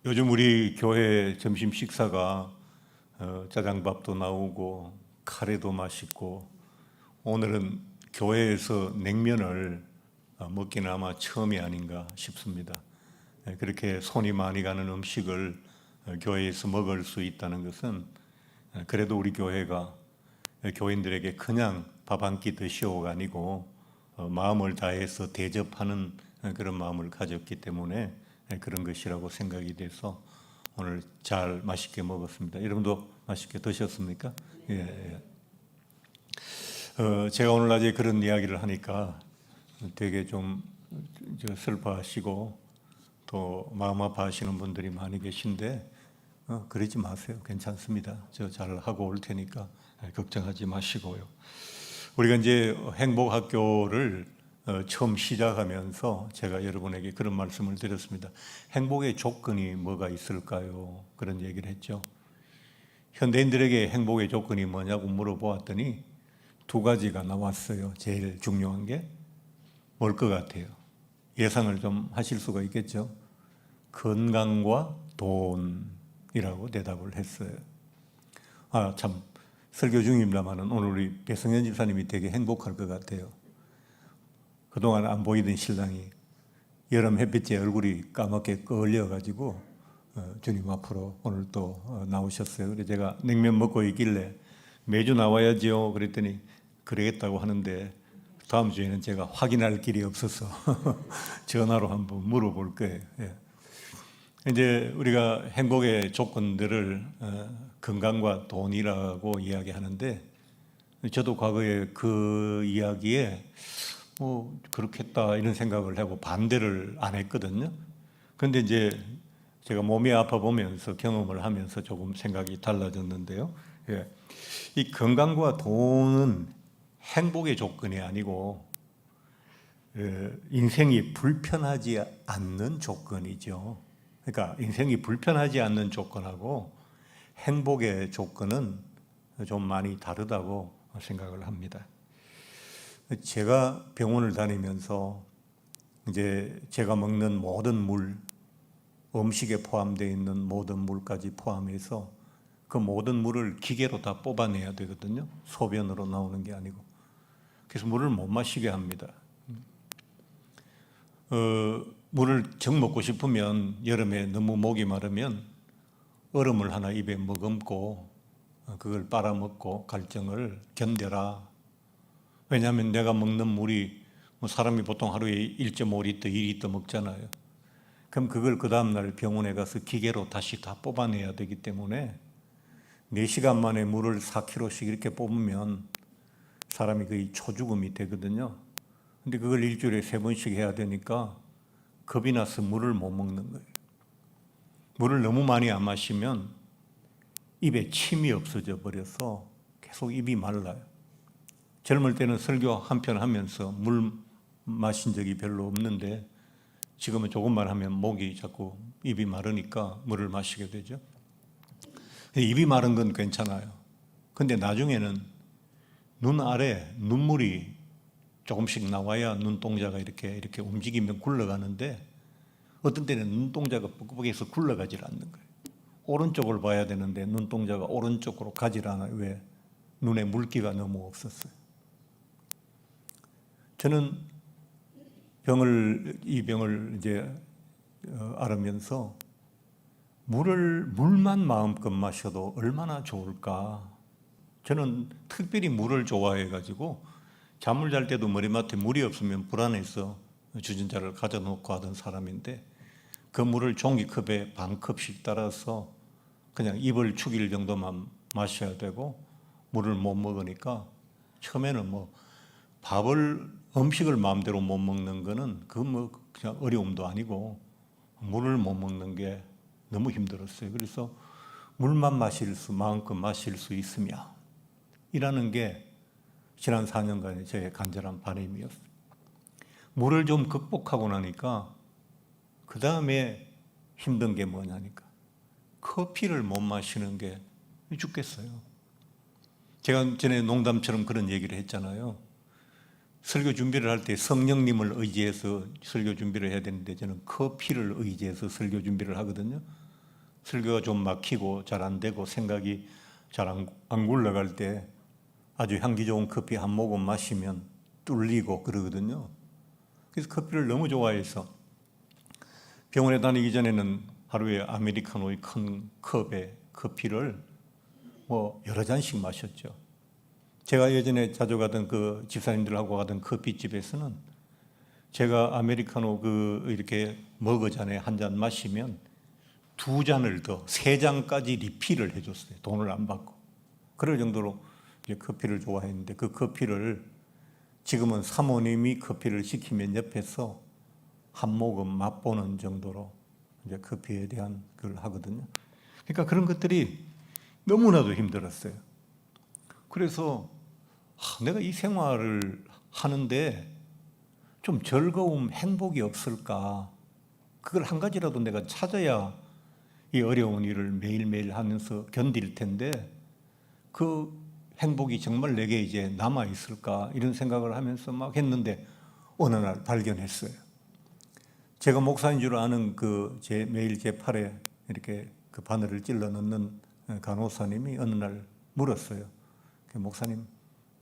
요즘 우리 교회 점심 식사가 짜장밥도 나오고 카레도 맛있고, 오늘은 교회에서 냉면을 먹기는 아마 처음이 아닌가 싶습니다. 그렇게 손이 많이 가는 음식을 교회에서 먹을 수 있다는 것은, 그래도 우리 교회가 교인들에게 그냥 밥 한 끼 드시오가 아니고 마음을 다해서 대접하는 그런 마음을 가졌기 때문에 그런 것이라고 생각이 돼서 오늘 잘 맛있게 먹었습니다. 여러분도 맛있게 드셨습니까? 예. 제가 오늘 낮에 그런 이야기를 하니까 되게 좀 슬퍼하시고 또 마음 아파하시는 분들이 많이 계신데, 그러지 마세요. 괜찮습니다. 저 잘 하고 올 테니까 걱정하지 마시고요. 우리가 이제 행복학교를 처음 시작하면서 제가 여러분에게 그런 말씀을 드렸습니다. 행복의 조건이 뭐가 있을까요? 그런 얘기를 했죠. 현대인들에게 행복의 조건이 뭐냐고 물어보았더니 두 가지가 나왔어요. 제일 중요한 게 뭘 것 같아요? 예상을 좀 하실 수가 있겠죠. 건강과 돈이라고 대답을 했어요. 참 설교 중입니다만은 오늘 우리 배성현 집사님이 되게 행복할 것 같아요. 그동안 안 보이던 신랑이 여름 햇빛에 얼굴이 까맣게 끌려가지고 주님 앞으로 오늘 또 나오셨어요. 그래서 제가 냉면 먹고 있길래 매주 나와야지요 그랬더니 그러겠다고 하는데, 다음 주에는 제가 확인할 길이 없어서 전화로 한번 물어볼 거예요. 이제 우리가 행복의 조건들을 건강과 돈이라고 이야기하는데, 저도 과거에 그 이야기에 그렇겠다 이런 생각을 하고 반대를 안 했거든요. 그런데 이제 제가 몸이 아파 보면서 경험을 하면서 조금 생각이 달라졌는데요. 이 건강과 돈은 행복의 조건이 아니고 인생이 불편하지 않는 조건이죠. 그러니까 인생이 불편하지 않는 조건하고 행복의 조건은 좀 많이 다르다고 생각을 합니다. 제가 병원을 다니면서 이제 제가 먹는 모든 물, 음식에 포함되어 있는 모든 물까지 포함해서 그 모든 물을 기계로 다 뽑아내야 되거든요. 소변으로 나오는 게 아니고. 그래서 물을 못 마시게 합니다. 물을 정 먹고 싶으면 여름에 너무 목이 마르면 얼음을 하나 입에 머금고 그걸 빨아먹고 갈증을 견뎌라. 왜냐하면 내가 먹는 물이 사람이 보통 하루에 1.5리터, 2리터 먹잖아요. 그럼 그걸 그 다음날 병원에 가서 기계로 다시 다 뽑아내야 되기 때문에 4시간 만에 물을 4kg씩 이렇게 뽑으면 사람이 거의 초죽음이 되거든요. 근데 그걸 일주일에 3번씩 해야 되니까 겁이 나서 물을 못 먹는 거예요. 물을 너무 많이 안 마시면 입에 침이 없어져 버려서 계속 입이 말라요. 젊을 때는 설교 한 편 하면서 물 마신 적이 별로 없는데 지금은 조금만 하면 목이 자꾸 입이 마르니까 물을 마시게 되죠. 입이 마른 건 괜찮아요. 근데 나중에는 눈 아래 눈물이 조금씩 나와야 눈동자가 이렇게 움직이면 굴러가는데, 어떤 때는 눈동자가 뻑뻑해서 굴러가질 않는 거예요. 오른쪽을 봐야 되는데 눈동자가 오른쪽으로 가질 않아요. 왜? 눈에 물기가 너무 없었어요. 저는 이 병을 이제 앓으면서 물만 마음껏 마셔도 얼마나 좋을까. 저는 특별히 물을 좋아해가지고 잠을 잘 때도 머리맡에 물이 없으면 불안해서 주전자를 가져놓고 하던 사람인데, 그 물을 종이컵에 반컵씩 따라서 그냥 입을 축일 정도만 마셔야 되고, 물을 못 먹으니까 처음에는 음식을 마음대로 못 먹는 거는 그냥 어려움도 아니고 물을 못 먹는 게 너무 힘들었어요. 그래서 물만 마음껏 마실 수 있으며 이라는 게 지난 4년간의 제 간절한 바람이었어요. 물을 좀 극복하고 나니까 그 다음에 힘든 게 뭐냐니까 커피를 못 마시는 게 죽겠어요. 제가 전에 농담처럼 그런 얘기를 했잖아요. 설교 준비를 할 때 성령님을 의지해서 설교 준비를 해야 되는데 저는 커피를 의지해서 설교 준비를 하거든요. 설교가 좀 막히고 잘 안 되고 생각이 잘 안 굴러갈 때 아주 향기 좋은 커피 한 모금 마시면 뚫리고 그러거든요. 그래서 커피를 너무 좋아해서 병원에 다니기 전에는 하루에 아메리카노의 큰 컵에 커피를 뭐 여러 잔씩 마셨죠. 제가 예전에 자주 가던 그 집사님들하고 가던 커피집에서는 제가 아메리카노 이렇게 머그잔에 한 잔 마시면 2잔을 더, 3잔까지 리필을 해줬어요. 돈을 안 받고. 그럴 정도로 이제 커피를 좋아했는데 그 커피를 지금은 사모님이 커피를 시키면 옆에서 한 모금 맛보는 정도로 이제 커피에 대한 걸 하거든요. 그러니까 그런 것들이 너무나도 힘들었어요. 그래서 내가 이 생활을 하는데 좀 즐거움, 행복이 없을까? 그걸 한 가지라도 내가 찾아야 이 어려운 일을 매일매일 하면서 견딜 텐데 그 행복이 정말 내게 이제 남아 있을까? 이런 생각을 하면서 막 했는데 어느 날 발견했어요. 제가 목사인 줄 아는 매일 제 팔에 이렇게 그 바늘을 찔러 넣는 간호사님이 어느 날 물었어요. 목사님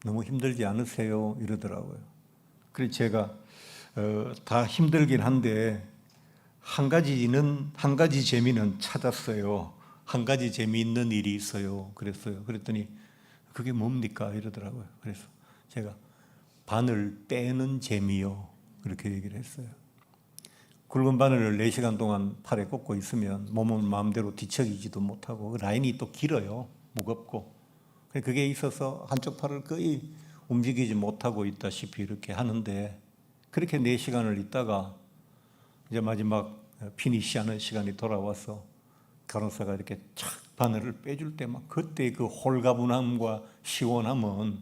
너무 힘들지 않으세요? 이러더라고요. 그래서 제가 다 힘들긴 한데 한 가지 재미는 찾았어요. 한 가지 재미있는 일이 있어요. 그랬더니 그게 뭡니까? 이러더라고요. 그래서 제가 바늘 빼는 재미요. 그렇게 얘기를 했어요. 굵은 바늘을 4시간 동안 팔에 꽂고 있으면 몸은 마음대로 뒤척이지도 못하고 라인이 또 길어요. 무겁고. 그게 있어서 한쪽 팔을 거의 움직이지 못하고 있다시피 이렇게 하는데 그렇게 4시간을 있다가 이제 마지막 피니시하는 시간이 돌아와서 간호사가 이렇게 착 바늘을 빼줄 때 막 그때 그 홀가분함과 시원함은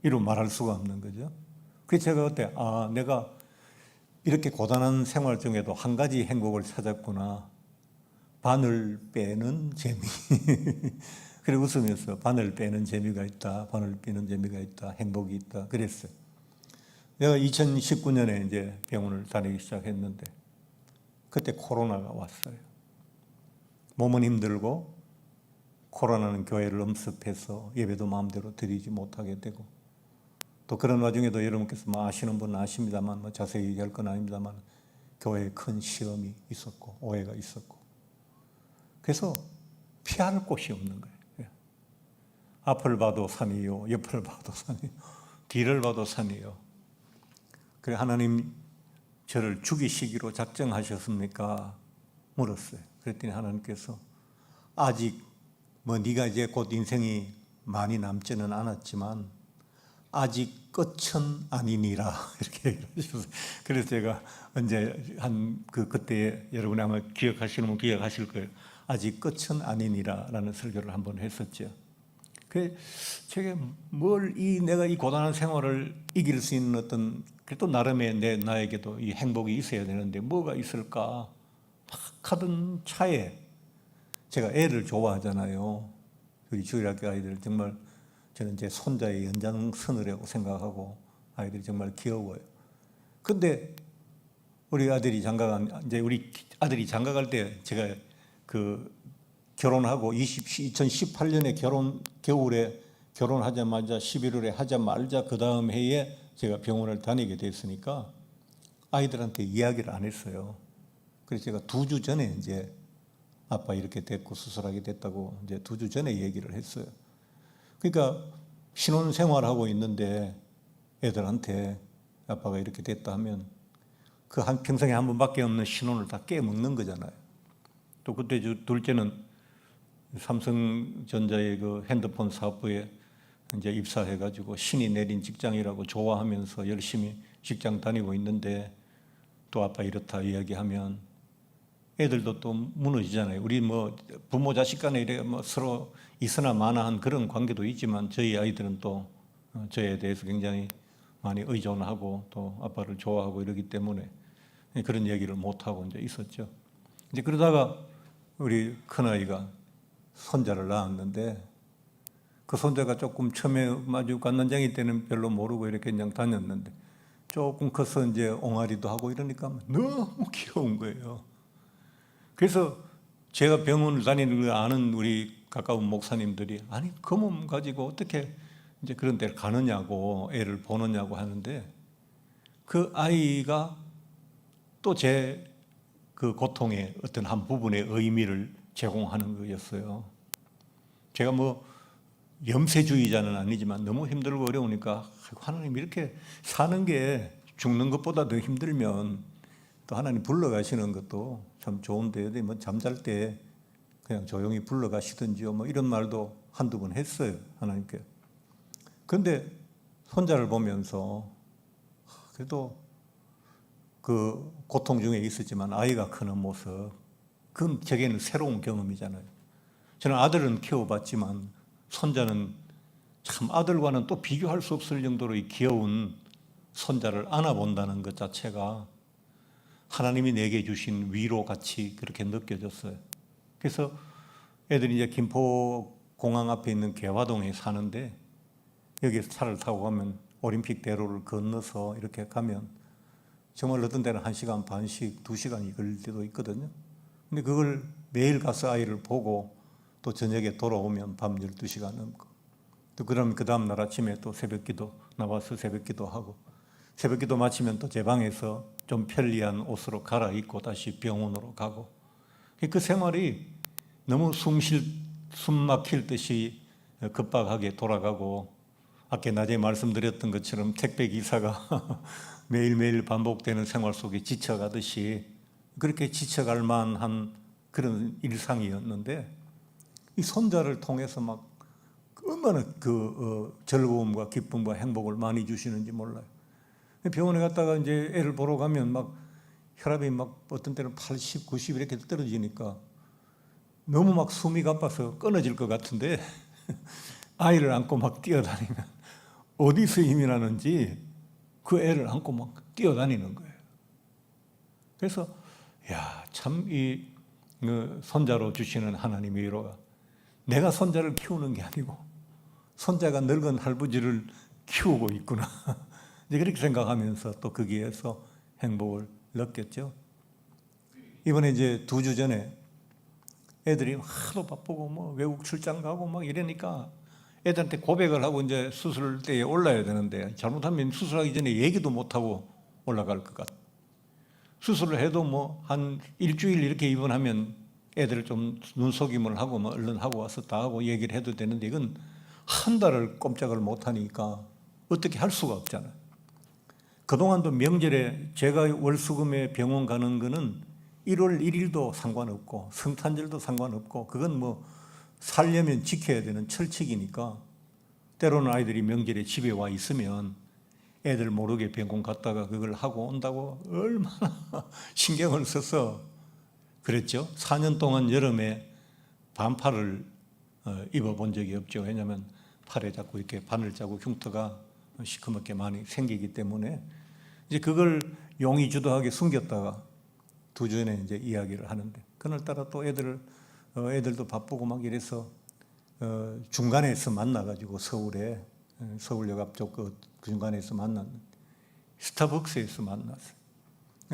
이루 말할 수가 없는 거죠. 그래서 제가 그때 내가 이렇게 고단한 생활 중에도 한 가지 행복을 찾았구나. 바늘 빼는 재미. 그래 웃으면서 바늘 빼는 재미가 있다. 바늘 빼는 재미가 있다. 행복이 있다. 그랬어요. 내가 2019년에 이제 병원을 다니기 시작했는데 그때 코로나가 왔어요. 몸은 힘들고 코로나는 교회를 엄습해서 예배도 마음대로 드리지 못하게 되고 또 그런 와중에도 여러분께서 아시는 분은 아십니다만 자세히 얘기할 건 아닙니다만 교회에 큰 시험이 있었고 오해가 있었고 그래서 피할 곳이 없는 거예요. 앞을 봐도 산이요, 옆을 봐도 산이요, 뒤를 봐도 산이요. 그래 하나님 저를 죽이시기로 작정하셨습니까? 물었어요. 그랬더니 하나님께서 아직 네가 이제 곧 인생이 많이 남지는 않았지만 아직 끝은 아니니라 이렇게 얘기를 하셨어요. 그래서 제가 언제 그때 여러분이 아마 기억하시는 분 기억하실 거예요. 아직 끝은 아니니라라는 설교를 한번 했었죠. 제가 내가 이 고단한 생활을 이길 수 있는 어떤 그래도 나름의 나에게도 이 행복이 있어야 되는데 뭐가 있을까? 막 하던 차에 제가 애를 좋아하잖아요. 우리 주일학교 아이들 정말 저는 제 손자의 연장선이라고 생각하고 아이들이 정말 귀여워요. 근데 우리 아들이 장가갈 때 제가 결혼하고 2018년에 겨울에 결혼하자마자 11월에 하자마자 그 다음 해에 제가 병원을 다니게 됐으니까 아이들한테 이야기를 안 했어요. 그래서 제가 2주 전에 이제 아빠 이렇게 됐고 수술하게 됐다고 이제 2주 전에 얘기를 했어요. 그러니까 신혼생활하고 있는데 애들한테 아빠가 이렇게 됐다 하면 평생에 한 번밖에 없는 신혼을 다 깨먹는 거잖아요. 또 그때 둘째는 삼성전자의 그 핸드폰 사업부에 이제 입사해가지고 신이 내린 직장이라고 좋아하면서 열심히 직장 다니고 있는데 또 아빠 이렇다 이야기하면 애들도 또 무너지잖아요. 우리 부모 자식 간에 이래 서로 있으나 마나한 그런 관계도 있지만 저희 아이들은 또 저에 대해서 굉장히 많이 의존하고 또 아빠를 좋아하고 이러기 때문에 그런 얘기를 못하고 이제 있었죠. 이제 그러다가 우리 큰아이가 손자를 낳았는데 그 손자가 조금 처음에 아주 관난장이 때는 별로 모르고 이렇게 그냥 다녔는데 조금 커서 이제 옹알이도 하고 이러니까 너무 귀여운 거예요. 그래서 제가 병원을 다니는 걸 아는 우리 가까운 목사님들이 아니 그 몸 가지고 어떻게 이제 그런 데를 가느냐고 애를 보느냐고 하는데 그 아이가 또 제 그 고통의 어떤 한 부분의 의미를 제공하는 거였어요. 제가 뭐 염세주의자는 아니지만 너무 힘들고 어려우니까 하나님 이렇게 사는 게 죽는 것보다 더 힘들면 또 하나님 불러가시는 것도 참 좋은데 뭐 잠잘 때 그냥 조용히 불러가시든지요 뭐 이런 말도 한두 번 했어요 하나님께. 그런데 손자를 보면서 그래도 그 고통 중에 있었지만 아이가 크는 모습 그건 제게는 새로운 경험이잖아요. 저는 아들은 키워봤지만 손자는 참 아들과는 또 비교할 수 없을 정도로 이 귀여운 손자를 안아본다는 것 자체가 하나님이 내게 주신 위로같이 그렇게 느껴졌어요. 그래서 애들이 이제 김포 공항 앞에 있는 개화동에 사는데 여기서 차를 타고 가면 올림픽 대로를 건너서 이렇게 가면 정말 어떤 때는 1시간 반씩 2시간이 걸릴 때도 있거든요. 근데 그걸 매일 가서 아이를 보고 또 저녁에 돌아오면 밤 12시가 넘고 또 그러면 그 다음 날 아침에 또 새벽기도 나와서 새벽기도 하고 새벽기도 마치면 또 제 방에서 좀 편리한 옷으로 갈아입고 다시 병원으로 가고 그 생활이 너무 숨 막힐 듯이 급박하게 돌아가고 아까 낮에 말씀드렸던 것처럼 택배 기사가 매일매일 반복되는 생활 속에 지쳐가듯이 그렇게 지쳐갈 만한 그런 일상이었는데 이 손자를 통해서 막 얼마나 즐거움과 기쁨과 행복을 많이 주시는지 몰라요. 병원에 갔다가 이제 애를 보러 가면 막 혈압이 막 어떤 때는 80, 90 이렇게 떨어지니까 너무 막 숨이 가빠서 끊어질 것 같은데 아이를 안고 막 뛰어다니면 어디서 힘이 나는지 그 애를 안고 막 뛰어다니는 거예요. 그래서 참 이 손자로 주시는 하나님의 위로가 내가 손자를 키우는 게 아니고 손자가 늙은 할아버지를 키우고 있구나. 이제 그렇게 생각하면서 또 거기에서 행복을 느꼈죠. 이번에 이제 2주 전에 애들이 하도 바쁘고 뭐 외국 출장 가고 막 이러니까 애들한테 고백을 하고 이제 수술대에 올라야 되는데 잘못하면 수술하기 전에 얘기도 못하고 올라갈 것 같아. 수술을 해도 뭐 한 일주일 이렇게 입원하면 애들을 좀 눈속임을 하고 뭐 얼른 하고 와서 다 하고 얘기를 해도 되는데 이건 한 달을 꼼짝을 못하니까 어떻게 할 수가 없잖아요. 그동안도 명절에 제가 월수금에 병원 가는 거는 1월 1일도 상관없고 성탄절도 상관없고 그건 뭐 살려면 지켜야 되는 철칙이니까 때로는 아이들이 명절에 집에 와 있으면 애들 모르게 병원 갔다가 그걸 하고 온다고 얼마나 신경을 써서 그랬죠. 4년 동안 여름에 반팔을 입어본 적이 없죠. 왜냐하면 팔에 자꾸 이렇게 바늘 자국 흉터가 시커멓게 많이 생기기 때문에 이제 그걸 용의주도하게 숨겼다가 2주 전에 이제 이야기를 하는데 그날따라 또 애들도 바쁘고 막 이래서 중간에서 만나가지고 서울에 서울역 앞쪽 그 중간에서 만났는데 스타벅스에서 만났어요.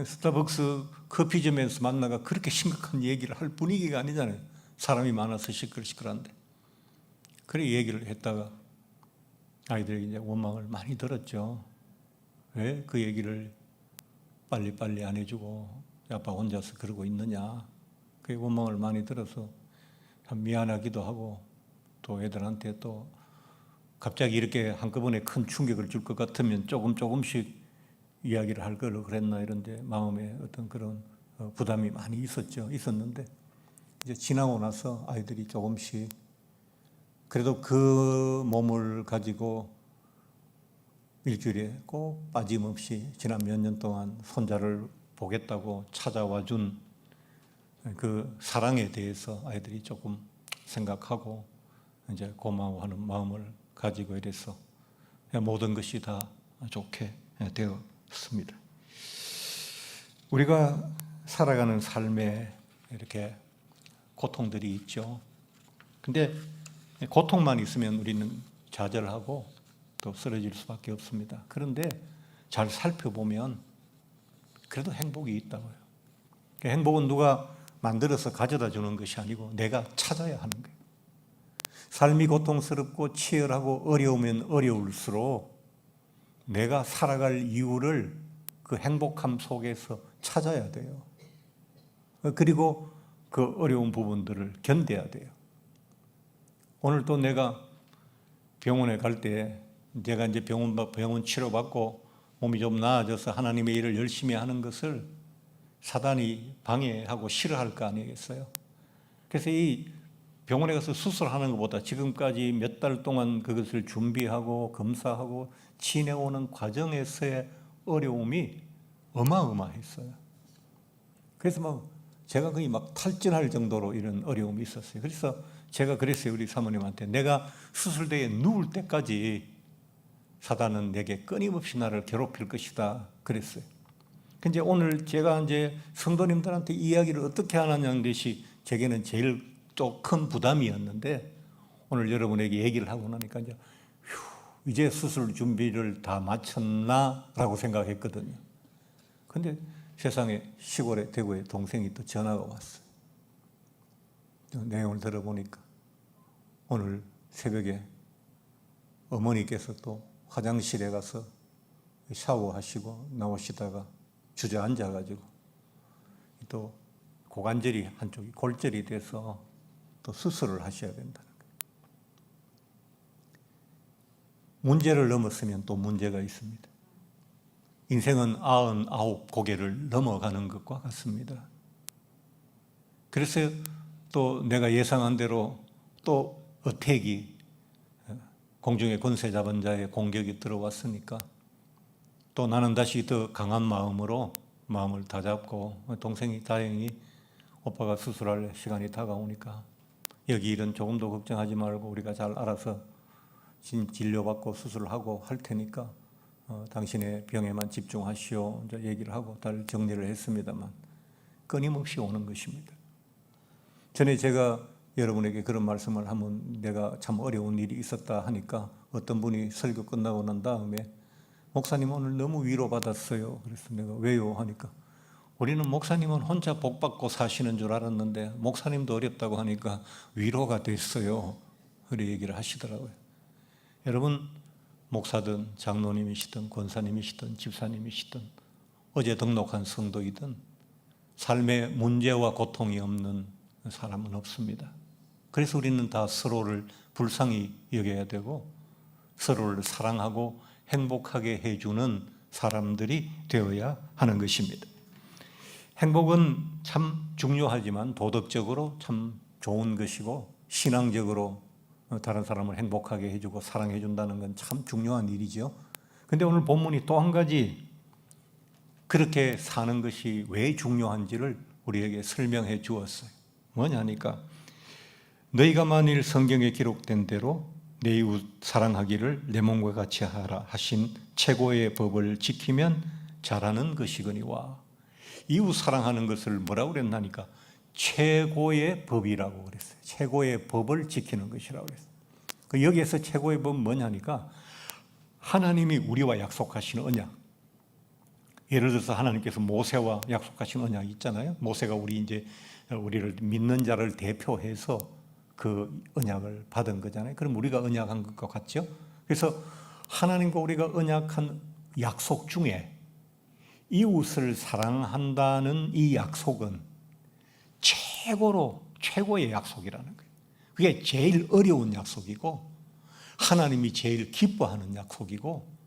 스타벅스 커피점에서 만나가 그렇게 심각한 얘기를 할 분위기가 아니잖아요. 사람이 많아서 시끌시끌한데. 그래 얘기를 했다가 아이들이 이제 원망을 많이 들었죠. 왜 그 얘기를 빨리빨리 안 해주고 아빠 혼자서 그러고 있느냐. 그 원망을 많이 들어서 참 미안하기도 하고 또 애들한테 또 갑자기 이렇게 한꺼번에 큰 충격을 줄 것 같으면 조금씩 이야기를 할 걸 그랬나 이런데 마음에 어떤 그런 부담이 많이 있었는데 이제 지나고 나서 아이들이 조금씩 그래도 그 몸을 가지고 일주일에 꼭 빠짐없이 지난 몇 년 동안 손자를 보겠다고 찾아와 준 그 사랑에 대해서 아이들이 조금 생각하고 이제 고마워하는 마음을 가지고 이래서 모든 것이 다 좋게 되었습니다. 우리가 살아가는 삶에 이렇게 고통들이 있죠. 근데 고통만 있으면 우리는 좌절하고 또 쓰러질 수밖에 없습니다. 그런데 잘 살펴보면 그래도 행복이 있다고요. 행복은 누가 만들어서 가져다 주는 것이 아니고 내가 찾아야 하는 거예요. 삶이 고통스럽고 치열하고 어려우면 어려울수록 내가 살아갈 이유를 그 행복함 속에서 찾아야 돼요. 그리고 그 어려운 부분들을 견뎌야 돼요. 오늘 또 내가 병원에 갈 때 제가 이제 병원 치료받고 몸이 좀 나아져서 하나님의 일을 열심히 하는 것을 사단이 방해하고 싫어할 거 아니겠어요? 그래서 이 병원에 가서 수술하는 것보다 지금까지 몇 달 동안 그것을 준비하고 검사하고 지내오는 과정에서의 어려움이 어마어마했어요. 그래서 제가 거의 탈진할 정도로 이런 어려움이 있었어요. 그래서 제가 그랬어요. 우리 사모님한테 내가 수술대에 누울 때까지 사단은 내게 끊임없이 나를 괴롭힐 것이다 그랬어요. 근데 오늘 제가 이제 성도님들한테 이야기를 어떻게 하느냐는 것이 제게는 제일 또 큰 부담이었는데 오늘 여러분에게 얘기를 하고 나니까 이제 수술 준비를 다 마쳤나라고 생각했거든요. 근데 세상에 시골에 대구에 동생이 또 전화가 왔어요. 내용을 들어보니까 오늘 새벽에 어머니께서 또 화장실에 가서 샤워하시고 나오시다가 주저앉아가지고 또 고관절이 한쪽이 골절이 돼서 또 수술을 하셔야 된다는 거예요. 문제를 넘었으면 또 문제가 있습니다. 인생은 99 고개를 넘어가는 것과 같습니다. 그래서 또 내가 예상한 대로 또 어택이 공중의 권세 잡은 자의 공격이 들어왔으니까 또 나는 다시 더 강한 마음으로 마음을 다잡고 동생이 다행히 오빠가 수술할 시간이 다가오니까 여기 일은 조금도 걱정하지 말고 우리가 잘 알아서 진료받고 수술하고 할 테니까 당신의 병에만 집중하시오 이제 얘기를 하고 다 정리를 했습니다만 끊임없이 오는 것입니다. 전에 제가 여러분에게 그런 말씀을 하면 내가 참 어려운 일이 있었다 하니까 어떤 분이 설교 끝나고 난 다음에 목사님 오늘 너무 위로받았어요. 그래서 내가 왜요? 하니까 우리는 목사님은 혼자 복받고 사시는 줄 알았는데 목사님도 어렵다고 하니까 위로가 됐어요. 그런 얘기를 하시더라고요. 여러분 목사든 장로님이시든 권사님이시든 집사님이시든 어제 등록한 성도이든 삶에 문제와 고통이 없는 사람은 없습니다. 그래서 우리는 다 서로를 불쌍히 여겨야 되고 서로를 사랑하고 행복하게 해주는 사람들이 되어야 하는 것입니다. 행복은 참 중요하지만 도덕적으로 참 좋은 것이고 신앙적으로 다른 사람을 행복하게 해주고 사랑해 준다는 건 참 중요한 일이죠. 근데 오늘 본문이 또 한 가지 그렇게 사는 것이 왜 중요한지를 우리에게 설명해 주었어요. 뭐냐니까 너희가 만일 성경에 기록된 대로 내 이웃 사랑하기를 내 몸과 같이 하라 하신 최고의 법을 지키면 잘하는 것이거니와 이웃 사랑하는 것을 뭐라고 그랬나니까 최고의 법이라고 그랬어요. 최고의 법을 지키는 것이라고 그랬어요. 여기에서 최고의 법은 뭐냐니까 하나님이 우리와 약속하신 언약. 예를 들어서 하나님께서 모세와 약속하신 언약이 있잖아요. 모세가 우리를 믿는 자를 대표해서 그 언약을 받은 거잖아요. 그럼 우리가 언약한 것과 같죠? 그래서 하나님과 우리가 언약한 약속 중에 이웃을 사랑한다는 이 약속은 최고의 약속이라는 거예요. 그게 제일 어려운 약속이고 하나님이 제일 기뻐하는 약속이고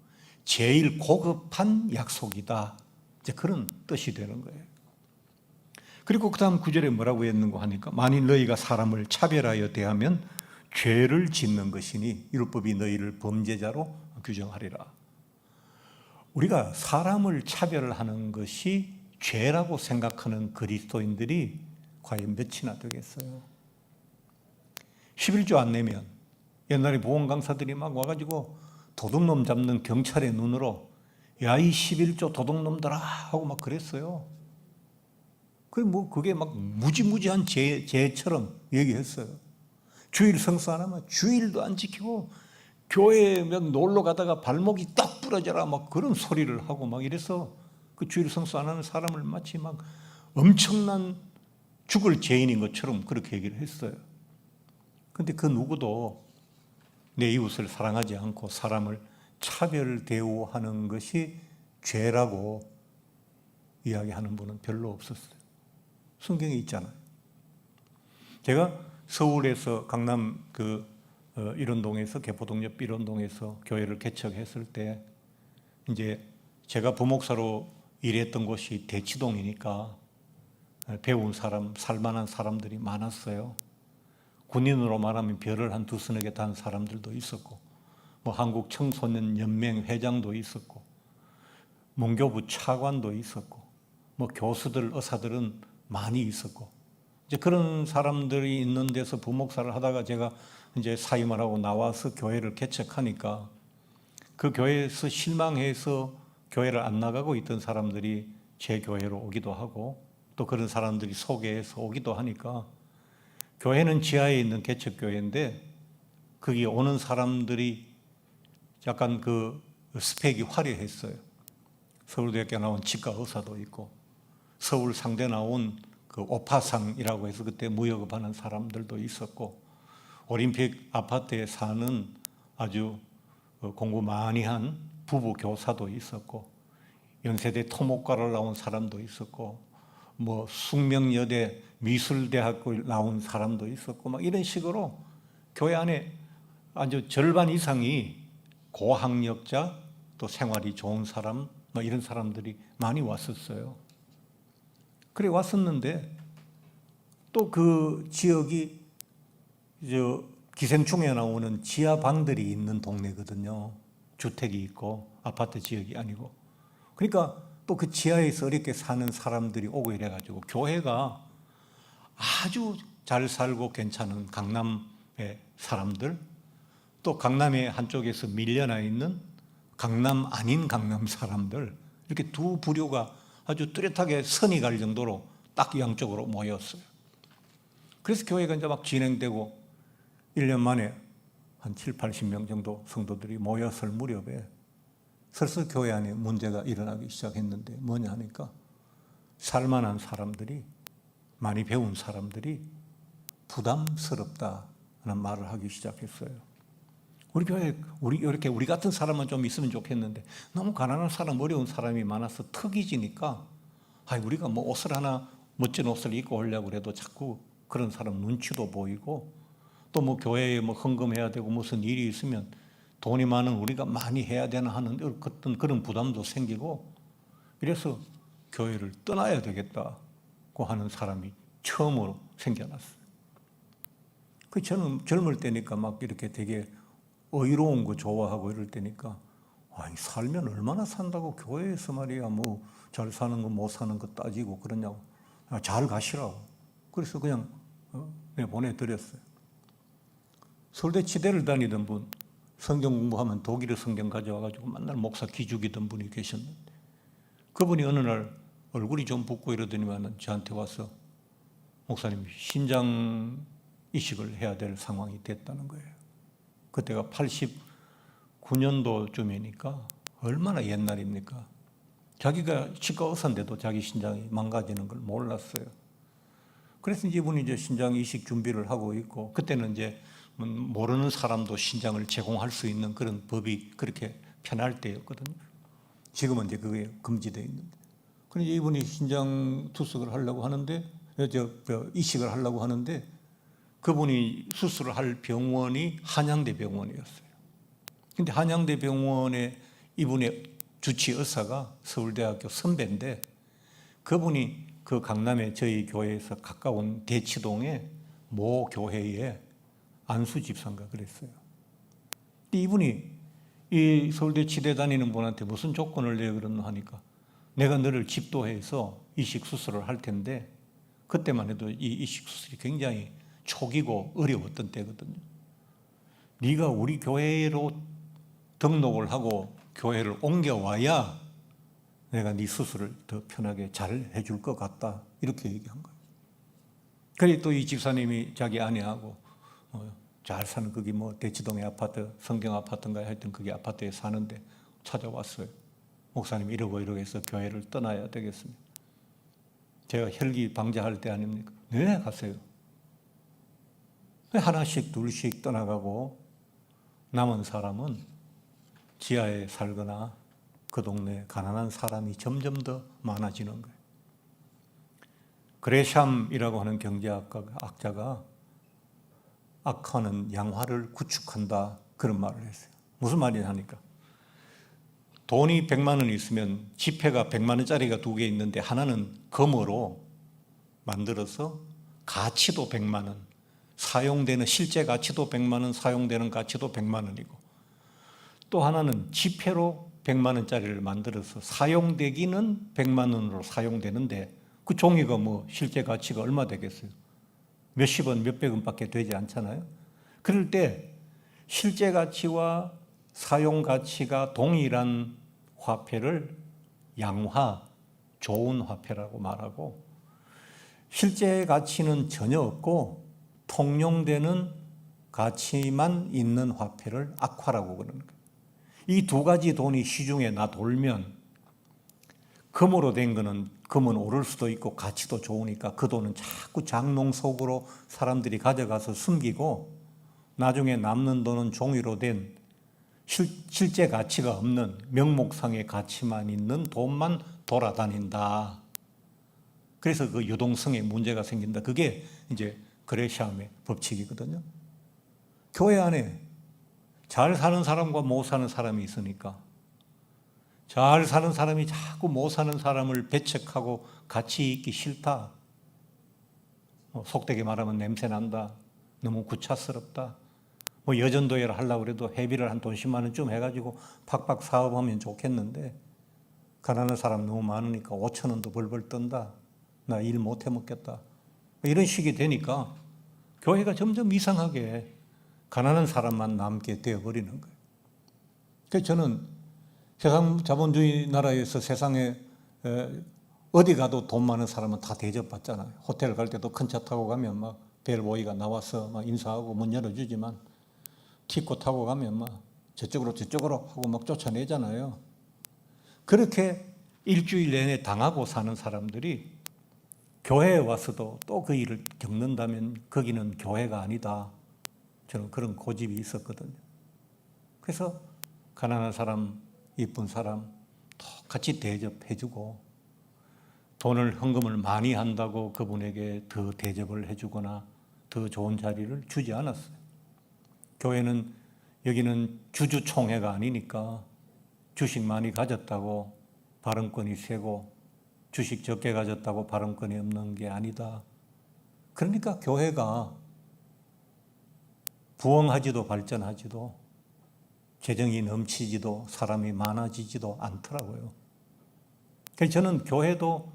제일 고급한 약속이다. 이제 그런 뜻이 되는 거예요. 그리고 그 다음 구절에 뭐라고 했는가 하니까 만일 너희가 사람을 차별하여 대하면 죄를 짓는 것이니 율법이 너희를 범죄자로 규정하리라. 우리가 사람을 차별하는 것이 죄라고 생각하는 그리스도인들이 과연 몇이나 되겠어요? 11조 안 내면 옛날에 보험 강사들이 막 와가지고 도둑놈 잡는 경찰의 눈으로 야 이 11조 도둑놈들아 하고 막 그랬어요. 그게 막 무지무지한 죄처럼 얘기했어요. 주일 성수 안 하면 주일도 안 지키고 교회에 막 놀러 가다가 발목이 딱 부러져라 막 그런 소리를 하고 막 이래서 그 주일 성수 안 하는 사람을 마치 막 엄청난 죽을 죄인인 것처럼 그렇게 얘기를 했어요. 근데 그 누구도 내 이웃을 사랑하지 않고 사람을 차별 대우하는 것이 죄라고 이야기하는 분은 별로 없었어요. 성경에 있잖아요. 제가 서울에서 강남 일원동에서 개포동 옆 일원동에서 교회를 개척했을 때 이제 제가 부목사로 일했던 곳이 대치동이니까 배운 사람, 살만한 사람들이 많았어요. 군인으로 말하면 별을 한 두서너 개 단 사람들도 있었고, 뭐 한국 청소년 연맹 회장도 있었고, 문교부 차관도 있었고, 뭐 교수들, 의사들은 많이 있었고, 이제 그런 사람들이 있는 데서 부목사를 하다가 제가 이제 사임을 하고 나와서 교회를 개척하니까 그 교회에서 실망해서 교회를 안 나가고 있던 사람들이 제 교회로 오기도 하고 또 그런 사람들이 소개해서 오기도 하니까 교회는 지하에 있는 개척교회인데 거기 오는 사람들이 약간 그 스펙이 화려했어요. 서울대학교 나온 치과 의사도 있고 서울 상대 나온 그 오파상이라고 해서 그때 무역업하는 사람들도 있었고 올림픽 아파트에 사는 아주 공부 많이 한 부부 교사도 있었고 연세대 토목과를 나온 사람도 있었고 뭐 숙명여대 미술대학교 나온 사람도 있었고 막 이런 식으로 교회 안에 아주 절반 이상이 고학력자 또 생활이 좋은 사람 막 이런 사람들이 많이 왔었어요. 그래 왔었는데 또 그 지역이 기생충에 나오는 지하방들이 있는 동네거든요. 주택이 있고 아파트 지역이 아니고. 그러니까 또 그 지하에서 어렵게 사는 사람들이 오고 이래가지고 교회가 아주 잘 살고 괜찮은 강남의 사람들 또 강남의 한쪽에서 밀려나 있는 강남 아닌 강남 사람들 이렇게 두 부류가 아주 뚜렷하게 선이 갈 정도로 딱 양쪽으로 모였어요. 그래서 교회가 이제 막 진행되고 1년 만에 한 7, 80명 정도 성도들이 모였을 무렵에 슬슬 교회 안에 문제가 일어나기 시작했는데 뭐냐 하니까 살만한 사람들이 많이 배운 사람들이 부담스럽다는 말을 하기 시작했어요. 우리 교회 우리 같은 사람은 좀 있으면 좋겠는데 너무 가난한 사람, 어려운 사람이 많아서 턱이 지니까 우리가 뭐 옷을 하나 멋진 옷을 입고 오려고 그래도 자꾸 그런 사람 눈치도 보이고 또 뭐 교회에 뭐 헌금해야 되고 무슨 일이 있으면 돈이 많은 우리가 많이 해야 되나 하는 어떤 그런 부담도 생기고 이래서 교회를 떠나야 되겠다고 하는 사람이 처음으로 생겨났어요. 저는 젊을 때니까 막 이렇게 되게 의로운 거 좋아하고 이럴 때니까 살면 얼마나 산다고 교회에서 말이야 뭐 잘 사는 거 못 사는 거 따지고 그러냐고 잘 가시라고 그래서 그냥 보내드렸어요. 서울대 치대를 다니던 분 성경 공부하면 독일어 성경 가져와가지고 맨날 목사 기죽이던 분이 계셨는데 그분이 어느 날 얼굴이 좀 붓고 이러더니만 저한테 와서 목사님 신장 이식을 해야 될 상황이 됐다는 거예요. 그때가 89년도쯤이니까 얼마나 옛날입니까? 자기가 치과 의사인데도 자기 신장이 망가지는 걸 몰랐어요. 그래서 이분이 이제 신장 이식 준비를 하고 있고 그때는 이제 모르는 사람도 신장을 제공할 수 있는 그런 법이 그렇게 편할 때였거든요. 지금은 이제 그게 금지되어 있는데. 그런데 이분이 신장 투석을 하려고 하는데, 이식을 하려고 하는데, 그분이 수술을 할 병원이 한양대 병원이었어요. 근데 한양대 병원에 이분의 주치 의사가 서울대학교 선배인데, 그분이 그 강남에 저희 교회에서 가까운 대치동의 모 교회에 안수 집사인가 그랬어요. 이분이 이 서울대 치대 다니는 분한테 무슨 조건을 내어 그러나 하니까 내가 너를 집도해서 이식 수술을 할 텐데 그때만 해도 이 이식 수술이 굉장히 초기고 어려웠던 때거든요. 네가 우리 교회로 등록을 하고 교회를 옮겨와야 내가 네 수술을 더 편하게 잘 해줄 것 같다 이렇게 얘기한 거예요. 그래 또 이 집사님이 자기 아내하고 잘 사는 거기 뭐 대치동의 아파트, 성경 아파트인가 하여튼 거기 아파트에 사는데 찾아왔어요. 목사님 이러고 해서 교회를 떠나야 되겠습니다. 제가 혈기 방지할 때 아닙니까? 네, 가세요. 하나씩 둘씩 떠나가고 남은 사람은 지하에 살거나 그 동네에 가난한 사람이 점점 더 많아지는 거예요. 그레샴이라고 하는 경제학자가 악화는 양화를 구축한다 그런 말을 했어요. 무슨 말이냐 하니까 돈이 100만 원 있으면 지폐가 100만 원짜리가 2개 있는데 하나는 금으로 만들어서 가치도 100만 원, 사용되는 실제 가치도 100만 원, 사용되는 가치도 100만 원이고 또 하나는 지폐로 100만 원짜리를 만들어서 사용되기는 100만 원으로 사용되는데 그 종이가 뭐 실제 가치가 얼마 되겠어요? 몇십 원, 몇백 원밖에 되지 않잖아요. 그럴 때 실제 가치와 사용 가치가 동일한 화폐를 양화, 좋은 화폐라고 말하고 실제 가치는 전혀 없고 통용되는 가치만 있는 화폐를 악화라고 그러는 거예요. 이 두 가지 돈이 시중에 돌면 금으로 된 거는 금은 오를 수도 있고 가치도 좋으니까 그 돈은 자꾸 장롱 속으로 사람들이 가져가서 숨기고 나중에 남는 돈은 종이로 된 실제 가치가 없는 명목상의 가치만 있는 돈만 돌아다닌다. 그래서 그 유동성에 문제가 생긴다. 그게 이제 그레샴의 법칙이거든요. 교회 안에 잘 사는 사람과 못 사는 사람이 있으니까 잘 사는 사람이 자꾸 못 사는 사람을 배척하고 같이 있기 싫다. 속되게 말하면 냄새 난다. 너무 구차스럽다. 뭐 여전도회를 하려고 해도 회비를 한 돈 10만 원쯤 해가지고 팍팍 사업하면 좋겠는데 가난한 사람 너무 많으니까 5천 원도 벌벌 떤다. 나 일 못 해먹겠다. 이런 식이 되니까 교회가 점점 이상하게 가난한 사람만 남게 되어버리는 거예요. 그래서 저는 세상 자본주의 나라에서 세상에 어디 가도 돈 많은 사람은 다 대접받잖아요. 호텔 갈 때도 큰 차 타고 가면 막 벨보이가 나와서 막 인사하고 문 열어주지만 티코 타고 가면 막 저쪽으로 하고 막 쫓아내잖아요. 그렇게 일주일 내내 당하고 사는 사람들이 교회에 와서도 또 그 일을 겪는다면 거기는 교회가 아니다. 저는 그런 고집이 있었거든요. 그래서 가난한 사람, 이쁜 사람 똑같이 대접해주고 돈을 헌금을 많이 한다고 그분에게 더 대접을 해주거나 더 좋은 자리를 주지 않았어요. 교회는 여기는 주주총회가 아니니까 주식 많이 가졌다고 발언권이 세고 주식 적게 가졌다고 발언권이 없는 게 아니다. 그러니까 교회가 부흥하지도 발전하지도 재정이 넘치지도 사람이 많아지지도 않더라고요. 그래서 저는 교회도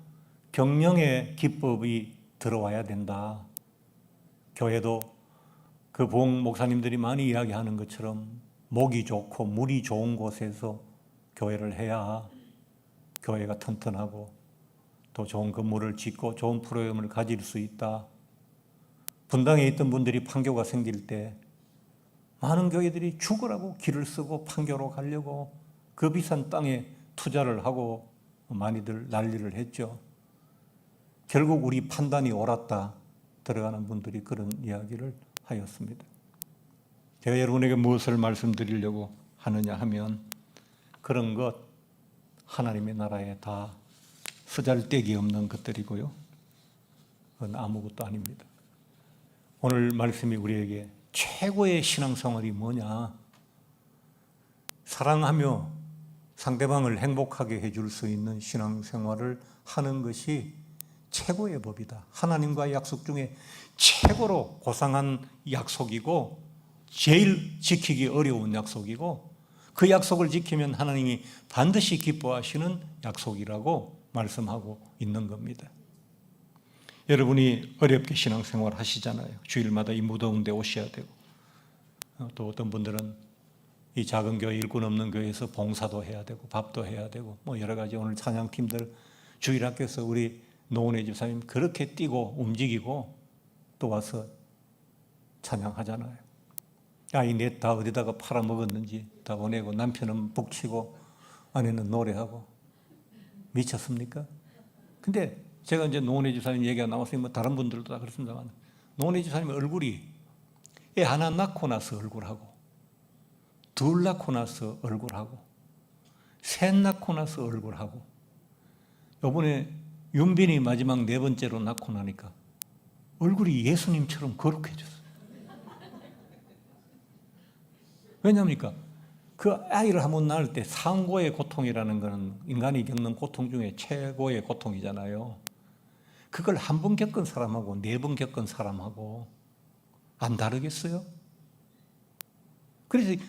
경영의 기법이 들어와야 된다. 교회도 그 부흥 목사님들이 많이 이야기하는 것처럼 목이 좋고 물이 좋은 곳에서 교회를 해야 교회가 튼튼하고 또 좋은 건물을 짓고 좋은 프로그램을 가질 수 있다. 분당에 있던 분들이 판교가 생길 때 많은 교회들이 죽으라고 길을 쓰고 판교로 가려고 그 비싼 땅에 투자를 하고 많이들 난리를 했죠. 결국 우리 판단이 옳았다 들어가는 분들이 그런 이야기를 하였습니다. 제가 여러분에게 무엇을 말씀드리려고 하느냐 하면 그런 것 하나님의 나라에 다 쓰잘데기 없는 것들이고요. 그건 아무것도 아닙니다. 오늘 말씀이 우리에게 최고의 신앙생활이 뭐냐? 사랑하며 상대방을 행복하게 해줄 수 있는 신앙생활을 하는 것이 최고의 법이다. 하나님과의 약속 중에 최고로 고상한 약속이고 제일 지키기 어려운 약속이고 그 약속을 지키면 하나님이 반드시 기뻐하시는 약속이라고 말씀하고 있는 겁니다. 여러분이 어렵게 신앙생활 하시잖아요. 주일마다 이 무더운 데 오셔야 되고 또 어떤 분들은 이 작은 교회 일꾼 없는 교회에서 봉사도 해야 되고 밥도 해야 되고 뭐 여러 가지 오늘 찬양팀들 주일학교에서 우리 노은혜 집사님 그렇게 뛰고 움직이고 또 와서 찬양하잖아요. 아이 넷 다 어디다가 팔아먹었는지 다 보내고 남편은 북치고 아내는 노래하고 미쳤습니까? 근데 제가 이제 노은혜 집사님 얘기가 나왔으니 뭐 다른 분들도 다 그렇습니다만 노은혜 집사님 얼굴이 애 하나 낳고 나서 얼굴하고 둘 낳고 나서 얼굴하고 셋 낳고 나서 얼굴하고 이번에 윤빈이 마지막 네 번째로 낳고 나니까 얼굴이 예수님처럼 거룩해졌어요. 왜냐합니까? 그 아이를 한번 낳을 때 상고의 고통이라는 것은 인간이 겪는 고통 중에 최고의 고통이잖아요. 그걸 한 번 겪은 사람하고 네 번 겪은 사람하고 안 다르겠어요? 그래서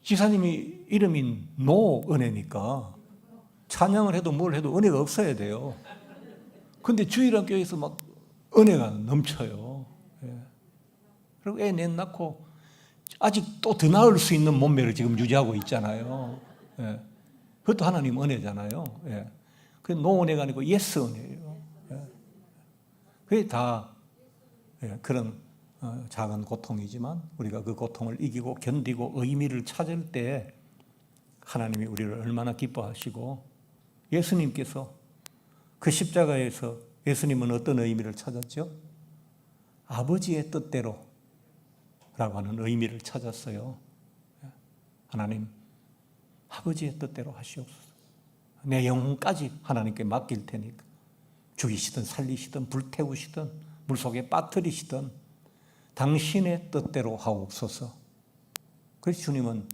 지사님이 이름이 노은혜니까 찬양을 해도 뭘 해도 은혜가 없어야 돼요. 근데 주일학교에서 막 은혜가 넘쳐요. 예. 그리고 애 넷 낳고 아직 또 더 나을 수 있는 몸매를 지금 유지하고 있잖아요. 예. 그것도 하나님 은혜잖아요. 예. 그게 노은혜가 아니고 예스 은혜예요. 예. 그게 다 그런 작은 고통이지만 우리가 그 고통을 이기고 견디고 의미를 찾을 때 하나님이 우리를 얼마나 기뻐하시고 예수님께서 그 십자가에서 예수님은 어떤 의미를 찾았죠? 아버지의 뜻대로 라고 하는 의미를 찾았어요. 하나님, 아버지의 뜻대로 하시옵소서. 내 영혼까지 하나님께 맡길 테니까 죽이시든 살리시든 불태우시든 물속에 빠뜨리시든 당신의 뜻대로 하옵소서. 그래서 주님은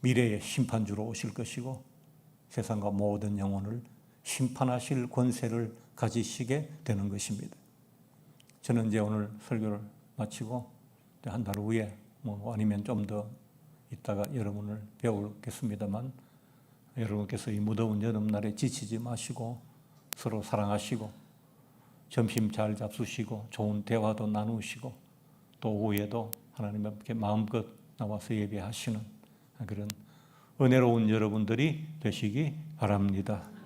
미래의 심판주로 오실 것이고 세상과 모든 영혼을 심판하실 권세를 가지시게 되는 것입니다. 저는 이제 오늘 설교를 마치고 한 달 후에 뭐 아니면 좀 더 있다가 여러분을 뵙겠습니다만 여러분께서 이 무더운 여름날에 지치지 마시고 서로 사랑하시고 점심 잘 잡수시고 좋은 대화도 나누시고 또 오후에도 하나님 앞에 마음껏 나와서 예배하시는 그런 은혜로운 여러분들이 되시기 바랍니다.